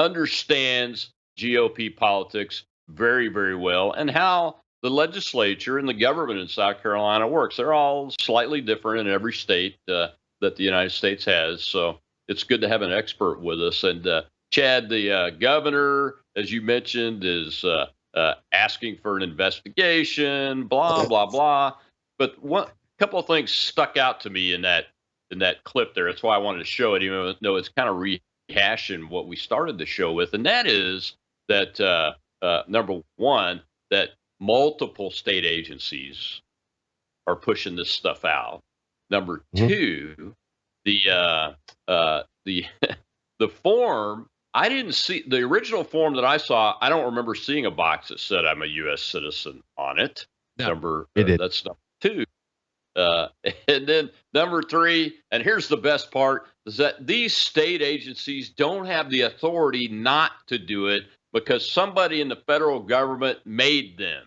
understands GOP politics very, very well, and how the legislature and the government in South Carolina works. They're all slightly different in every state that the United States has. So it's good to have an expert with us. And Chad, the governor, as you mentioned, is asking for an investigation, blah, blah, blah. But one couple of things stuck out to me in that clip there. That's why I wanted to show it, even though it's kind of rehashing what we started the show with. And that is that, number one, that multiple state agencies are pushing this stuff out. Number two, the form, I didn't see the original form that I saw. I don't remember seeing a box that said I'm a U.S. citizen on it. No, That's number two. And then number three, and here's the best part, is that these state agencies don't have the authority not to do it because somebody in the federal government made them.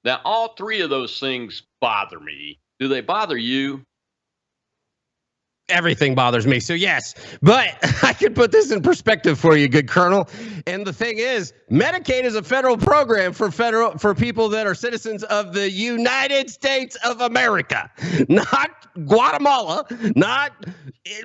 Now, all three of those things bother me. Do they bother you? Everything bothers me. So yes, but I can put this in perspective for you, good Colonel. And the thing is, Medicaid is a federal program for people that are citizens of the United States of America, not Guatemala, not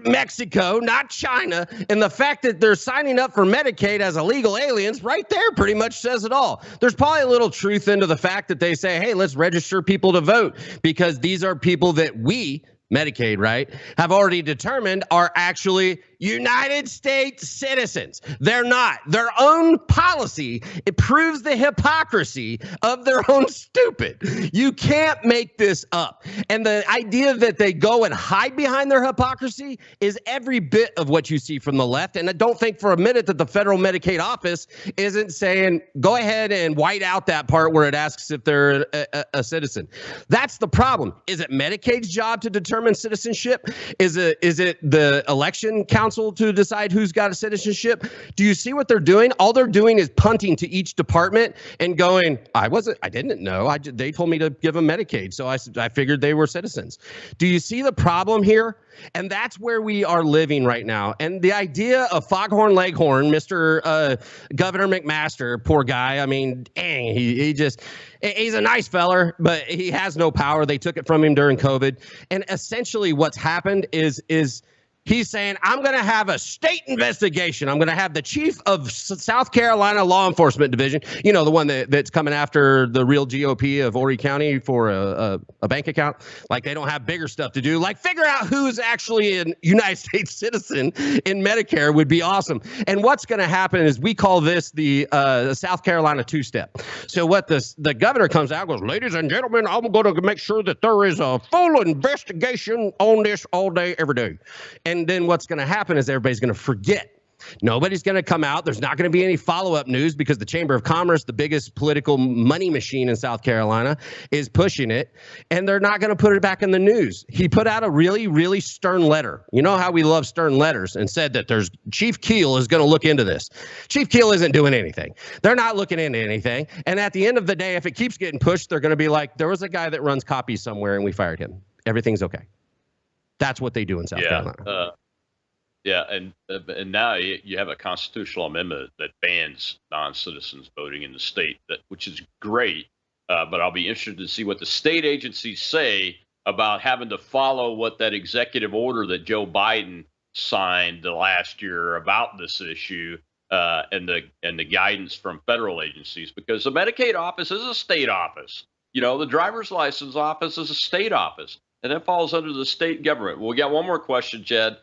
Mexico, not China. And the fact that they're signing up for Medicaid as illegal aliens right there pretty much says it all. There's probably a little truth into the fact that they say, hey, let's register people to vote because these are people that we, Medicaid, right, have already determined are actually United States citizens. They're not. Their own policy, it proves the hypocrisy of their own stupid. You can't make this up. And the idea that they go and hide behind their hypocrisy is every bit of what you see from the left. And I don't think for a minute that the federal Medicaid office isn't saying, go ahead and white out that part where it asks if they're a citizen. That's the problem. Is it Medicaid's job to determine citizenship? Is it the election council to decide who's got a citizenship? Do you see what they're doing? All they're doing is punting to each department and going, I didn't know. They told me to give them Medicaid, so I figured they were citizens. Do you see the problem here? And that's where we are living right now. And the idea of Foghorn Leghorn, Mr. Governor McMaster, poor guy. I mean, dang, he's a nice feller, but he has no power. They took it from him during COVID. And essentially what's happened is he's saying, I'm going to have a state investigation. I'm going to have the chief of South Carolina Law Enforcement Division, you know, the one that's coming after the real GOP of Horry County for a bank account. Like they don't have bigger stuff to do. Like figure out who's actually a United States citizen in Medicare would be awesome. And what's going to happen is we call this the South Carolina two-step. So what the governor comes out and goes, ladies and gentlemen, I'm going to make sure that there is a full investigation on this all day, every day. And then what's going to happen is everybody's going to forget. Nobody's going to come out. There's not going to be any follow-up news because the Chamber of Commerce, the biggest political money machine in South Carolina, is pushing it, and they're not going to put it back in the news. He put out a really, really stern letter. You know how we love stern letters, and said that Chief Keel is going to look into this. Chief Keel isn't doing anything. They're not looking into anything. And at the end of the day, if it keeps getting pushed, they're going to be like, there was a guy that runs copies somewhere, and we fired him. Everything's okay. That's what they do in South Carolina. Yeah, and now you have a constitutional amendment that bans non-citizens voting in the state, which is great. But I'll be interested to see what the state agencies say about having to follow what that executive order that Joe Biden signed last year about this issue and the guidance from federal agencies, because the Medicaid office is a state office. You know, the driver's license office is a state office, and that falls under the state government. Well, we got one more question, Chad.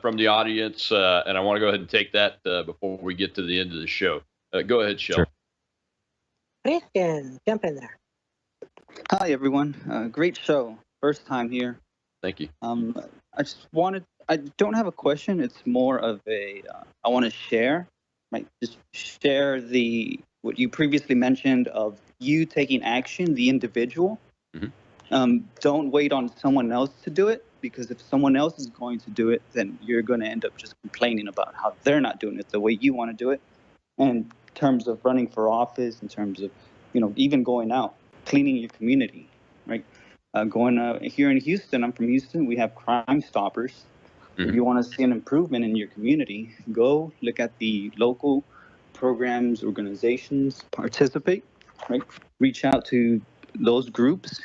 From the audience, and I want to go ahead and take that before we get to the end of the show. Go ahead, Shel. Sure. Christian, jump in there. Hi, everyone. Great show. First time here. Thank you. I don't have a question. It's more of I want to share, right? Just share what you previously mentioned of you taking action, the individual. Mm-hmm. Don't wait on someone else to do it. Because if someone else is going to do it, then you're going to end up just complaining about how they're not doing it the way you want to do it. And in terms of running for office, in terms of, even going out, cleaning your community, right? Going here in Houston, I'm from Houston, we have Crime Stoppers. Mm-hmm. If you want to see an improvement in your community, go look at the local programs, organizations, participate, right? Reach out to those groups.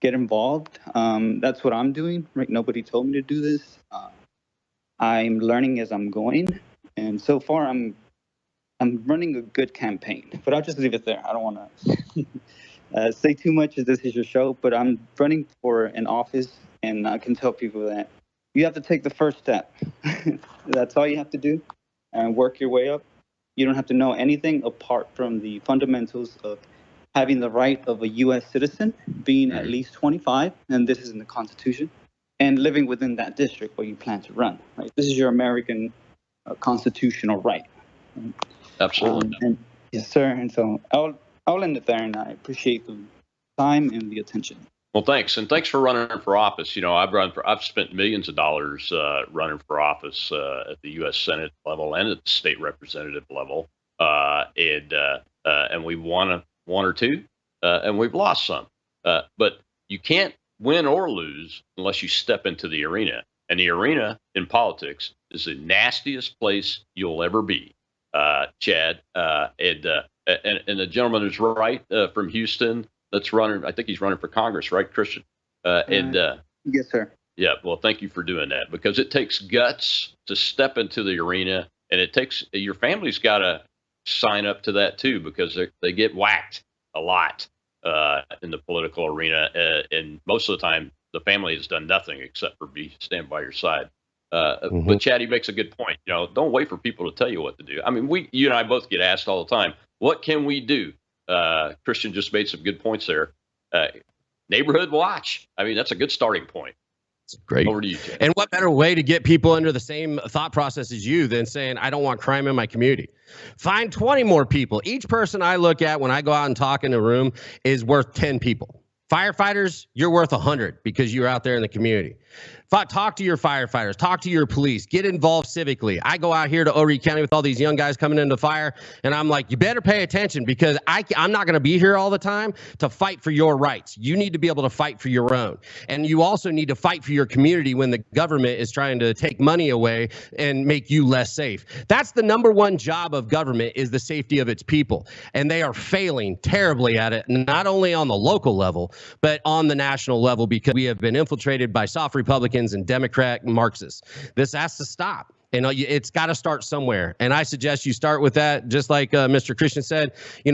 Get involved. That's what I'm doing, right? Nobody told me to do this. I'm learning as I'm going, and so far I'm running a good campaign. But I'll just leave it there. I don't want to say too much as this is your show, but I'm running for an office, and I can tell people that you have to take the first step. That's all you have to do, and work your way up. You don't have to know anything apart from the fundamentals of having the right of a U.S. citizen, being at least 25, and this is in the Constitution, and living within that district where you plan to run. Right? This is your American constitutional right. Absolutely. And, yes, sir. And so I'll end it there, and I appreciate the time and the attention. Well, thanks, and thanks for running for office. I've spent millions of dollars running for office at the U.S. Senate level and at the state representative level, and we won one or two, and we've lost some. But you can't win or lose unless you step into the arena. And the arena in politics is the nastiest place you'll ever be, Chad. And the gentleman is right from Houston that's running. I think he's running for Congress, right, Christian? Yes, sir. Yeah. Well, thank you for doing that, because it takes guts to step into the arena, and it takes your family's got to sign up to that too, because they get whacked a lot in the political arena, and most of the time the family has done nothing except for stand by your side. But Chad, he makes a good point. Don't wait for people to tell you what to do. I mean, you and I both get asked all the time, what can we do? Christian just made some good points there. Neighborhood watch. I mean, that's a good starting point. Great. Over to you, Chad. And what better way to get people under the same thought process as you than saying, I don't want crime in my community? Find 20 more people. Each person I look at when I go out and talk in a room is worth 10 people. Firefighters, you're worth 100 because you're out there in the community. Talk to your firefighters, talk to your police, get involved civically. I go out here to Horry County with all these young guys coming into fire, and I'm like, you better pay attention, because I'm not going to be here all the time to fight for your rights. You need to be able to fight for your own. And you also need to fight for your community when the government is trying to take money away and make you less safe. That's the number one job of government, is the safety of its people. And they are failing terribly at it, not only on the local level, but on the national level, because we have been infiltrated by soft Republicans and Democrat Marxists. This has to stop. And it's got to start somewhere. And I suggest you start with that, just like Mr. Christian said,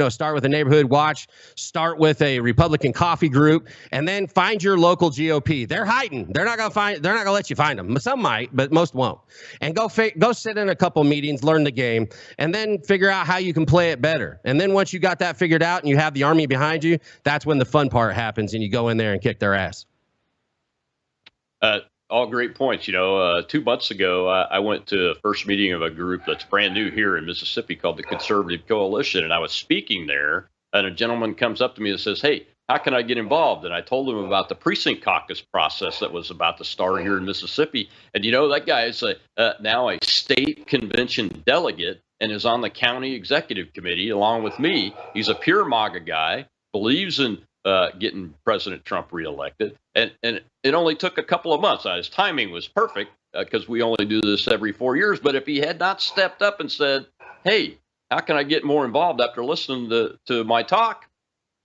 start with a neighborhood watch, start with a Republican coffee group, and then find your local GOP. They're hiding. They're not going to let you find them. Some might, but most won't. And go sit in a couple meetings, learn the game, and then figure out how you can play it better. And then once you got that figured out and you have the army behind you, that's when the fun part happens, and you go in there and kick their ass. All great points. 2 months ago, I went to a first meeting of a group that's brand new here in Mississippi called the Conservative Coalition. And I was speaking there, and a gentleman comes up to me and says, hey, how can I get involved? And I told him about the precinct caucus process that was about to start here in Mississippi. And, that guy is now a state convention delegate and is on the county executive committee along with me. He's a pure MAGA guy, believes in getting President Trump reelected. And it only took a couple of months. His timing was perfect because we only do this every 4 years. But if he had not stepped up and said, hey, how can I get more involved after listening to my talk,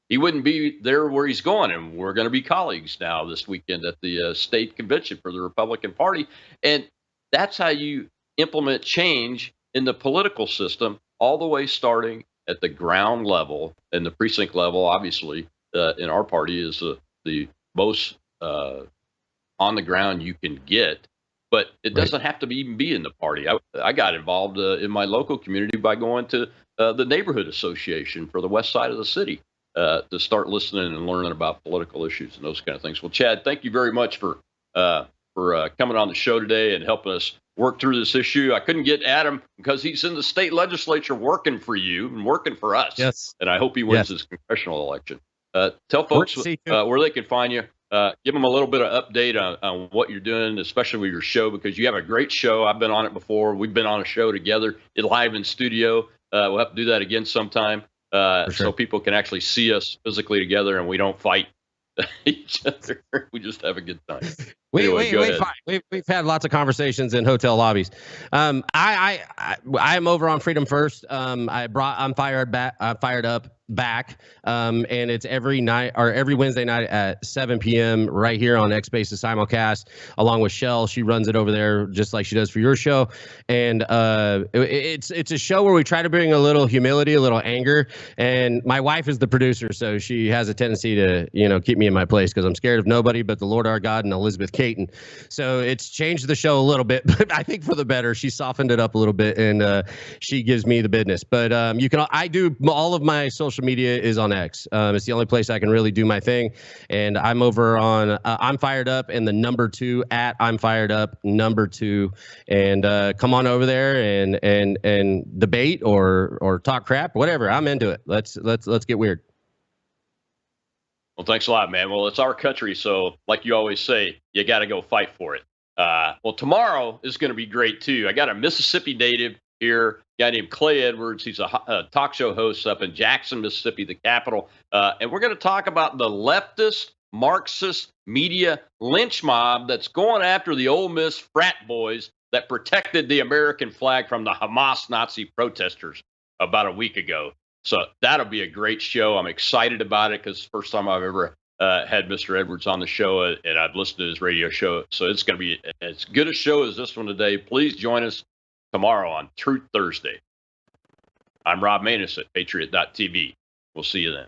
he wouldn't be there where he's going. And we're going to be colleagues now this weekend at the state convention for the Republican Party. And that's how you implement change in the political system, all the way starting at the ground level and the precinct level. Obviously, in our party is the most on the ground you can get, but it doesn't have to even be in the party. I got involved in my local community by going to the neighborhood association for the west side of the city to start listening and learning about political issues and those kind of things. Well, Chad, thank you very much for coming on the show today and helping us work through this issue. I couldn't get Adam because he's in the state legislature working for you and working for us. Yes. And I hope he wins his congressional election. Tell folks where they can find you. Give them a little bit of update on what you're doing, especially with your show, because you have a great show. I've been on it before. We've been on a show together, live in studio. We'll have to do that again sometime so people can actually see us physically together and we don't fight each other. We just have a good time. We've had lots of conversations in hotel lobbies. I am over on Freedom First. I'm fired up back, and it's every night or every Wednesday night at 7 p.m. right here on X-Space's simulcast, along with Shell. She runs it over there just like she does for your show, and it's a show where we try to bring a little humility, a little anger, and my wife is the producer, so she has a tendency to keep me in my place because I'm scared of nobody but the Lord our God and Elizabeth Caton. So it's changed the show a little bit, but I think for the better. She softened it up a little bit, and she gives me the business. But I do all of my social media is on X. It's the only place I can really do my thing, and I'm over on I'm Fired Up and the #2 at I'm Fired Up #2, and come on over there and debate or talk crap, whatever. I'm into it. Let's get weird. Well, thanks a lot, man. Well, it's our country, so like you always say, you got to go fight for it. Well, tomorrow is going to be great, too. I got a Mississippi native here, a guy named Clay Edwards. He's a talk show host up in Jackson, Mississippi, the capital. And we're going to talk about the leftist Marxist media lynch mob that's going after the Ole Miss frat boys that protected the American flag from the Hamas Nazi protesters about a week ago. So that'll be a great show. I'm excited about it because it's the first time I've ever had Mr. Edwards on the show, and I've listened to his radio show. So it's going to be as good a show as this one today. Please join us tomorrow on Truth Thursday. I'm Rob Maness at Patriot.tv. We'll see you then.